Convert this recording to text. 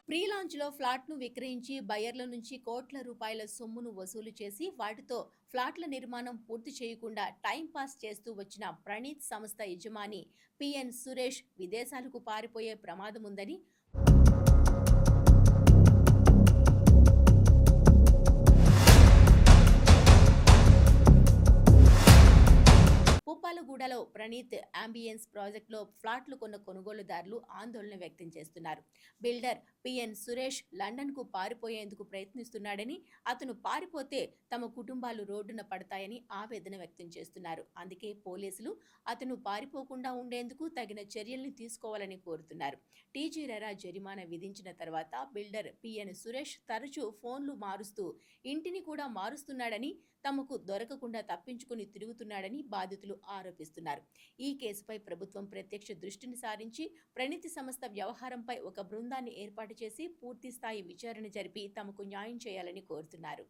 Pre లాంచ్‌లో ఫ్లాట్‌ను విక్రయించి బయ్యర్ల నుంచి కోట్ల రూపాయల సొమ్మును వసూలు చేసి వాటితో ఫ్లాట్‌ల నిర్మాణం పూర్తి చేయకుండా టైం పాస్ చేస్తూ వచ్చిన ప్రణీత్ సంస్థ యజమాని పిఎన్ సురేష్ విదేశాలకు పారిపోయే ప్రమాదముందని పుప్పాలగూడలో ప్రణీత్ అంబియన్స్ ప్రాజెక్టులో ఫ్లాట్లు కొన్న కొనుగోలుదారులు ఆందోళన వ్యక్తం చేస్తున్నారు. బిల్డర్ పిఎన్ సురేష్ లండన్కు పారిపోయేందుకు ప్రయత్నిస్తున్నాడని, అతను పారిపోతే తమ కుటుంబాలు రోడ్డున పడతాయని ఆవేదన వ్యక్తం చేస్తున్నారు. అందుకే పోలీసులు అతను పారిపోకుండా ఉండేందుకు తగిన చర్యల్ని తీసుకోవాలని కోరుతున్నారు. టీజీ రెరా జరిమానా విధించిన తర్వాత బిల్డర్ పిఎన్ సురేష్ తరచూ ఫోన్లు మారుస్తూ ఇంటిని కూడా మారుస్తున్నాడని, తమకు దొరకకుండా తప్పించుకుని తిరుగుతున్నాడని బాధితులు ఆరోపిస్తున్నారు. ఈ కేసుపై ప్రభుత్వం ప్రత్యక్ష దృష్టిని సారించి ప్రణీతి సంస్థ వ్యవహారంపై ఒక బృందాన్ని ఏర్పాటు చేసి పూర్తి స్థాయి విచారణ జరిపి తమకు న్యాయం చేయాలని కోరుతున్నారు.